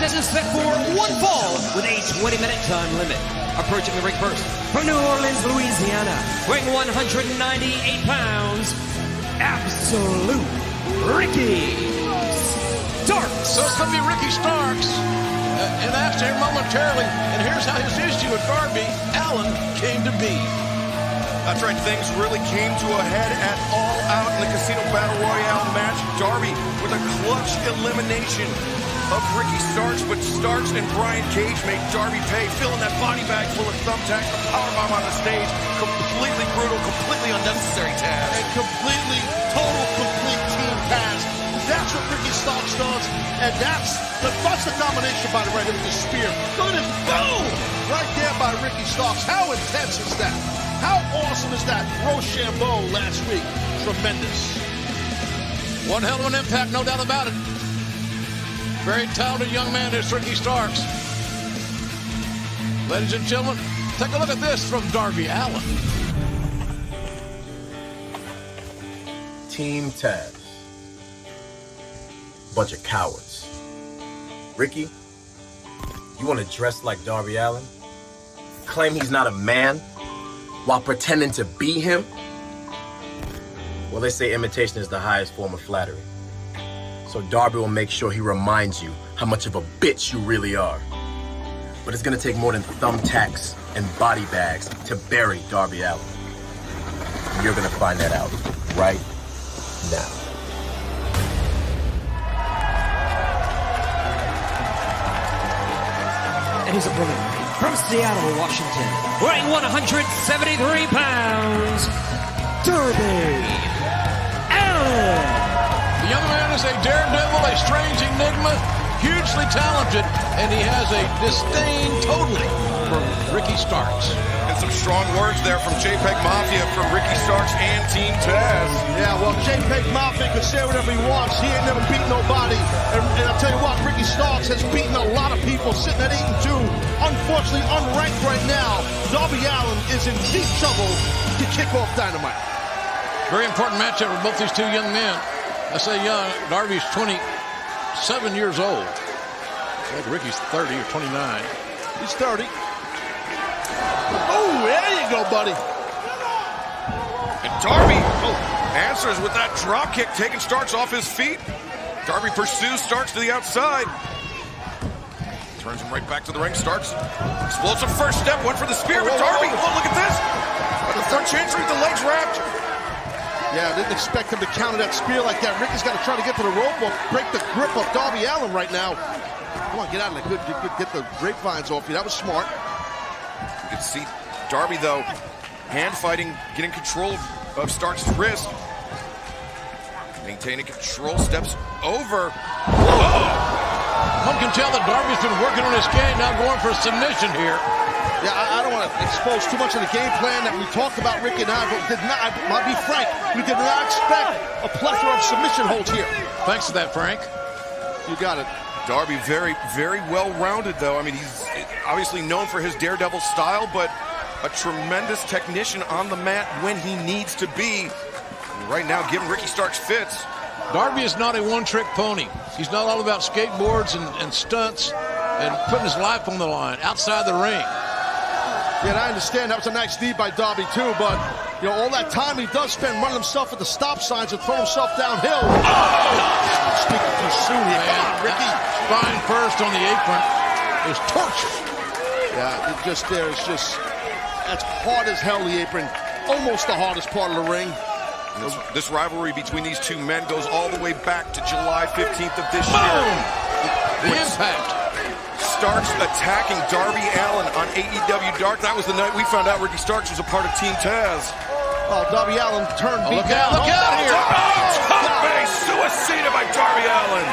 contest is set for one fall with a 20-minute time limit. Approaching the ring first, from New Orleans, Louisiana, weighing 198 pounds, Absolute Ricky Starks. So it's going to be Ricky Starks. And after him momentarily, and here's how his issue with Darby Allin came to be. That's right, things really came to a head at All Out in the Casino Battle Royale match. Darby with a clutch elimination of Ricky Starks, but Starks and Brian Cage made Darby pay, filling that body bag full of thumbtacks, the powerbomb on the stage. Completely brutal, completely unnecessary task. And complete team task. That's what Ricky Starks does, and that's the domination by the right with the spear. Look at this, boom! Right there by Ricky Starks. How intense is that? How awesome is that? Rochambeau last week, tremendous. One hell of an impact, no doubt about it. Very talented young man is Ricky Starks. Ladies and gentlemen, take a look at this from Darby Allin. Team Taz. Bunch of cowards. Ricky, you want to dress like Darby Allin? Claim he's not a man while pretending to be him? Well, they say imitation is the highest form of flattery. So Darby will make sure he reminds you how much of a bitch you really are. But it's gonna take more than thumbtacks and body bags to bury Darby Allin. And you're gonna find that out right now. And his opponent from Seattle, Washington, weighing 173 pounds, Darby Allin. The young man is a daredevil, a strange enigma, hugely talented, and he has a disdain totally for Ricky Starks. And some strong words there from JPEG Mafia from Ricky Starks and Team Taz. Yeah, well, JPEG Mafia can say whatever he wants. He ain't never beat nobody. And I'll tell you what, Ricky Starks has beaten a lot of people, sitting at 8-2. Unfortunately, unranked right now. Darby Allin is in deep trouble to kick off Dynamite. Very important matchup for both these two young men. I say young, Darby's 27 years old. I think Ricky's 30 or 29. He's 30. Oh, there you go, buddy. And Darby answers with that drop kick, taking Starks off his feet. Darby pursues Starks to the outside. Turns him right back to the ring. Starks explosive first step, went for the spear, but Darby, oh, look at this. The front chancery with the legs wrapped. Yeah, didn't expect him to counter that spear like that. Ricky's got to try to get to the rope or break the grip of Darby Allin right now. Come on, get out of there. Good, get the grapevines off you. That was smart. You can see Darby, though, hand fighting, getting control of Starks' wrist. Maintaining control, steps over. One can tell that Darby's been working on his game, now going for a submission here. Yeah, I don't want to expose too much of the game plan that we talked about, Ricky and I, but I'll be frank, we did not expect a plethora of submission holds here. Thanks for that, Frank. You got it. Darby very, very well-rounded, though. I mean, he's obviously known for his daredevil style, but a tremendous technician on the mat when he needs to be. Right now, giving Ricky Starks fits. Darby is not a one-trick pony. He's not all about skateboards and stunts and putting his life on the line outside the ring. Yeah, and I understand that was a nice lead by Darby, too, but, you know, all that time he does spend running himself at the stop signs and throwing himself downhill. Speaking too soon here. Come on, Ricky. Spine first on the apron is torture. Yeah, that's hard as hell, the apron. Almost the hardest part of the ring. This rivalry between these two men goes all the way back to July 15th of this year. The impact. Starks attacking Darby Allin on AEW Dark. That was the night we found out Ricky Starks was a part of Team Taz. Oh, Darby Allin turned beat down. Look out here. Top base, suicida by Darby Allin.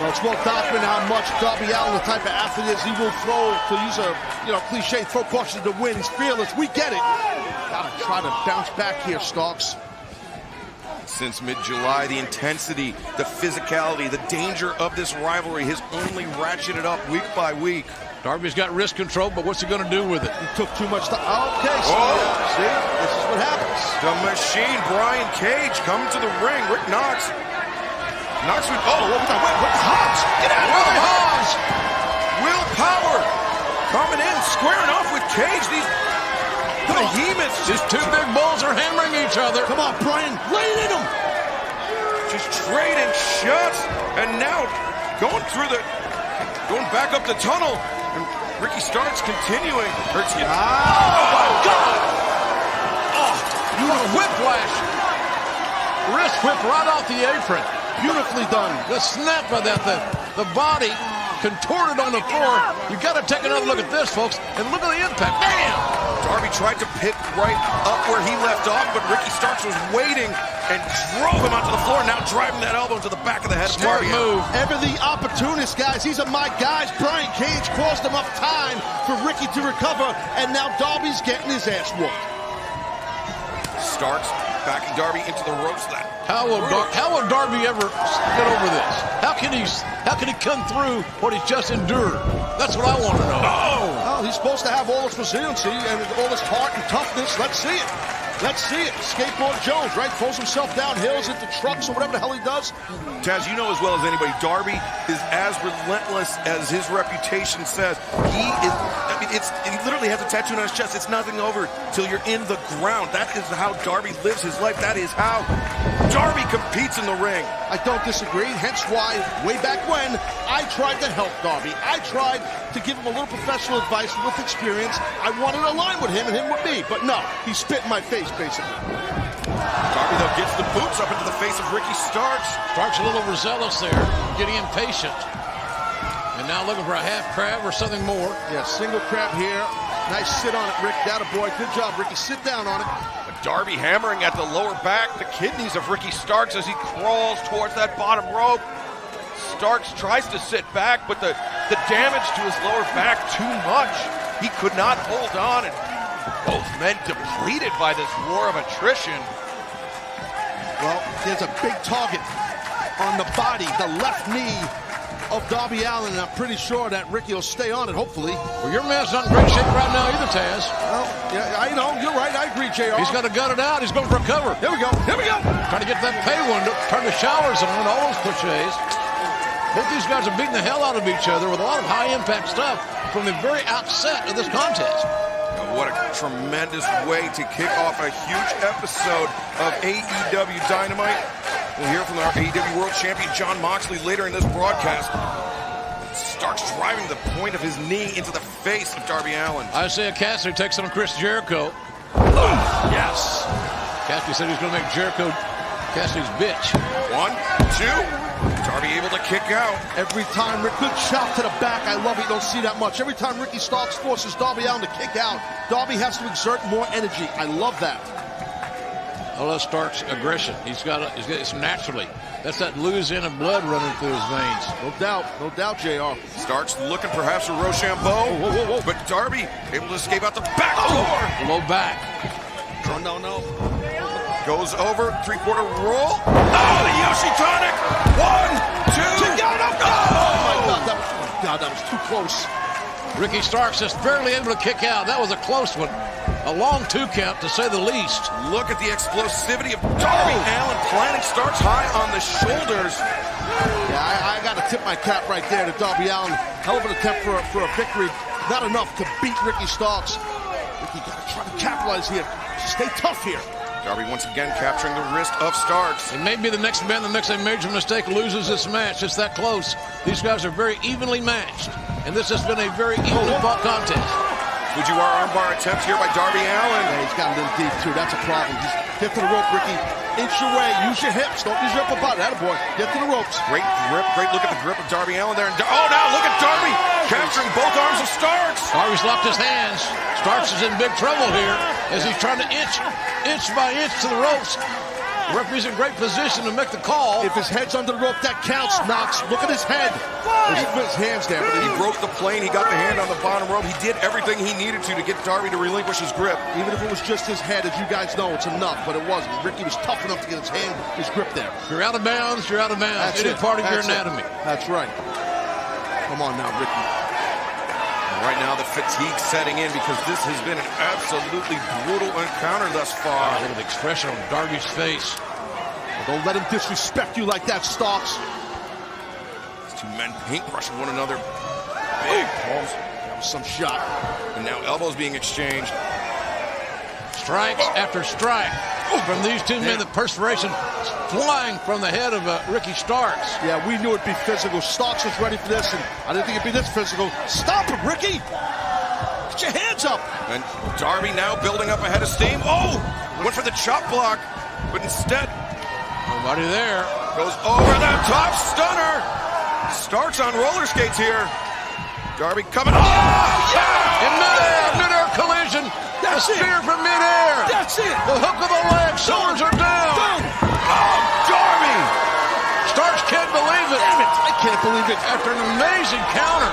Well, it's well documented how much Darby Allin, the type of athlete is, he will throw, to use a cliche, throw caution to win. He's fearless. We get it. Gotta try to bounce back here, Starks. Since mid-July, the intensity, the physicality, the danger of this rivalry has only ratcheted up week by week. Darby's got wrist control, but what's he going to do with it? He took too much time. Okay, see, this is what happens. The Machine, Brian Cage, coming to the ring. Rick Knox Knocks with, what was that? What the Hobbs? Get out of here! Hobbs! Will Power coming in, squaring off with Cage. These behemoths. These two big bulls are hammering each other. Come on, Brian, lay it in them. Just trading shots, and now going back up the tunnel, and Ricky Starks continuing. Hurts you. Oh my God! Oh, you want a whiplash. Wrist whip right off the apron. Beautifully done. The snap of that, the body contorted on the floor. You got to take another look at this, folks, and look at the impact. Bam! Darby tried to pick right up where he left off, but Ricky Starks was waiting and drove him onto the floor, now driving that elbow to the back of the head. Smart move. Ever the opportunist, guys. These are my guys. Brian Cage caused enough time for Ricky to recover, and now Darby's getting his ass whooped. Starks backing Darby into the ropes. How will Darby ever get over this? How can he come through what he's just endured? That's what I want to know. Oh, he's supposed to have all his resiliency and all his heart and toughness. Let's see it. Let's see it. Skateboard Jones, right? Throws himself down hills into trucks or whatever the hell he does. Taz, you know as well as anybody, Darby is as relentless as his reputation says. He literally has a tattoo on his chest. It's nothing over till you're in the ground. That is how Darby lives his life. That is how Darby competes in the ring. I don't disagree, hence why, way back when, I tried to help Darby. I tried to give him a little professional advice with experience. I wanted to align with him and him with me, but no, he spit in my face, basically. Darby, though, gets the boots up into the face of Ricky Starks. Starks a little overzealous there, getting impatient. And now looking for a half crab or something more. Yeah, single crab here. Nice sit on it, Rick. That a boy. Good job, Ricky. Sit down on it. Darby hammering at the lower back, the kidneys of Ricky Starks as he crawls towards that bottom rope. Starks tries to sit back, but the damage to his lower back too much. He could not hold on, and both men depleted by this war of attrition. Well, there's a big target on the body, the left knee of Darby Allin, and I'm pretty sure that Ricky will stay on it, hopefully. Well, your man's not in great shape right now either, Taz. Well, yeah, I know, you're right, I agree, JR. He's got to gut it out, he's going for a cover. Here we go, here we go. Trying to get that pay window, turn the showers on, all those cliches. Both these guys are beating the hell out of each other with a lot of high-impact stuff from the very outset of this contest. What a tremendous way to kick off a huge episode of AEW Dynamite. We'll hear from our AEW World Champion Jon Moxley later in this broadcast. Starks driving the point of his knee into the face of Darby Allin. Isaiah Cassidy takes on Chris Jericho. Yes. Cassidy said he's going to make Jericho Cassidy's bitch. 1, 2. Darby able to kick out. Every time, good shot to the back. I love it. You don't see that much. Every time Ricky Starks forces Darby Allin to kick out, Darby has to exert more energy. I love that. I love Starks' aggression. He's got it naturally. That's that Louisiana blood running through his veins. No doubt, JR. Starks looking perhaps for Rochambeau. Whoa. But Darby able to escape out the back door. Low back. No. Goes over, three-quarter roll. Oh, the Yoshitonic! 1, 2. Oh my God, that was too close. Ricky Starks just barely able to kick out. That was a close one. A long 2 count, to say the least. Look at the explosivity of Darby Allin planting Starks high on the shoulders. Yeah, I got to tip my cap right there to Darby Allin. Hell of an attempt for a victory. Not enough to beat Ricky Starks. Ricky got to try to capitalize here. Stay tough here. Darby once again capturing the wrist of Starks. It may be the next man that makes a major mistake loses this match. It's that close. These guys are very evenly matched. And this has been a very evenly fought contest. Fujiwara armbar attempt here by Darby Allin. Yeah, he's got a little deep, too. That's a problem. Get to the rope, Ricky. Inch your way. Use your hips. Don't use your upper body. Attaboy. Get to the ropes. Great grip. Great look at the grip of Darby Allin there. And now look at Darby capturing both arms of Starks. Darby's locked his hands. Starks is in big trouble here as he's trying to inch by inch to the ropes. The referee's in great position to make the call. If his head's under the rope, that counts, Knox. Look at his head. His hands there. But he broke the plane. He got the hand on the bottom rope. He did everything he needed to get Darby to relinquish his grip. Even if it was just his head, as you guys know, it's enough. But it wasn't. Ricky was tough enough to get his grip there. If you're out of bounds, you're out of bounds. It is part of your anatomy. That's right. Come on now, Ricky. Right now, the fatigue setting in because this has been an absolutely brutal encounter thus far. Look at the expression on Darby's face. Don't let him disrespect you like that, Starks. These two men paintbrushing one another. Big palms. That was some shot. And now elbows being exchanged. Strikes after strike from these two men. The perspiration flying from the head of Ricky Starks. Yeah, we knew it'd be physical. Starks was ready for this, and I didn't think it'd be this physical. Stop him, Ricky! Get your hands up! And Darby now building up a head of steam. Oh! Went for the chop block, but instead Nobody there. goes over the top stunner. Starks on roller skates here. Darby coming. Oh, yeah! In midair collision. That's a spear from midair. That's it! The hook of the leg. Shoulders are down. Oh, Darby! Starks can't believe it. Damn it! I can't believe it. After an amazing counter.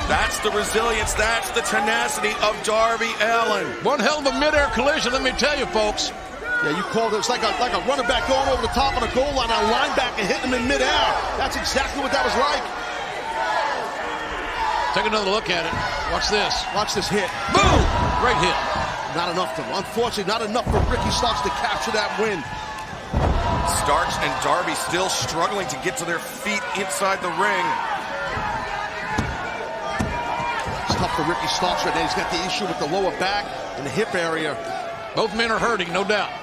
That's the resilience. That's the tenacity of Darby Allin. One hell of a midair collision, let me tell you, folks. Yeah, you called it. It's like a running back going over the top of the goal line, a linebacker hitting him in midair. That's exactly what that was like. Take another look at it. Watch this. Watch this hit. Boom! Great hit. Not enough for him. Unfortunately, not enough for Ricky Starks to capture that win. Starks and Darby still struggling to get to their feet inside the ring. It's tough for Ricky Starks right now. He's got the issue with the lower back and the hip area. Both men are hurting, no doubt.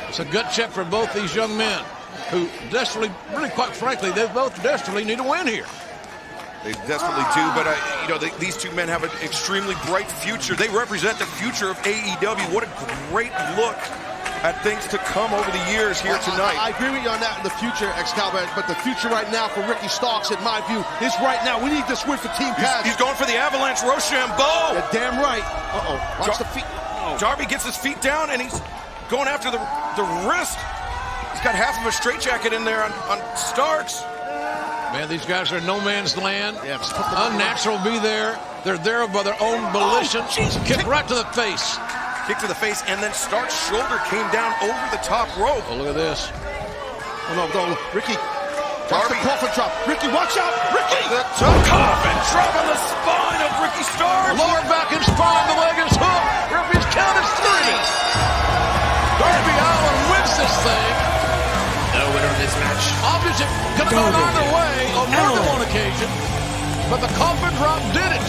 It's a gut check for both these young men who desperately, really quite frankly, they both desperately need a win here. They desperately do, but these two men have an extremely bright future. They represent the future of AEW. What a great look at things to come over the years here tonight. I agree with you on that in the future, Excalibur, but the future right now for Ricky Starks, in my view, is right now. We need this win for Team Taz. He's going for the Avalanche Rochambeau. You're damn right. Uh-oh. Watch the feet. Darby gets his feet down, and he's going after the wrist. He's got half of a straitjacket in there on Starks. Man, these guys are in no man's land. Yeah, unnatural to be there. They're there by their own volition. Kick right to the face. Kick to the face, and then Starks' shoulder came down over the top rope. Oh, look at this. Oh, no, Ricky. Darby. Coffin drop. Ricky, watch out. Ricky. The coffin drop on the spine of Ricky Starks. Lower back and spine. The leg is hooked. Referee's count is 3. Darby Allin wins this thing. The winner of this match. Obviously, could have gone either way on more than one occasion, but the coffin drop did it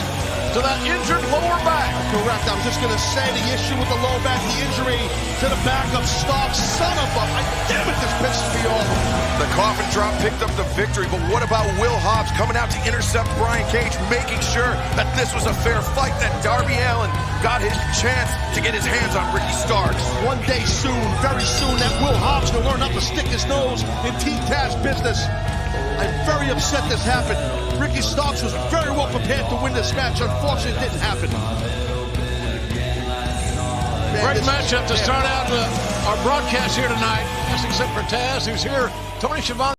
to that injured lower back. Correct. I was just going to say the issue with the lower back, the injury to the back of Starks. Son of a... Damn it, this pisses me off. The coffin drop picked up the victory, but what about Will Hobbs coming out to intercept Brian Cage, making sure that this was a fair fight, that Darby Allin got his chance to get his hands on Ricky Starks. One day soon, very soon, that Will Hobbs will learn not to stick his nose in Team Taz business. I'm very upset this happened. Ricky Starks was very well prepared to win this match. Unfortunately, it didn't happen. Great matchup to start out our broadcast here tonight. Except for Taz, who's here. Tony Schiavone.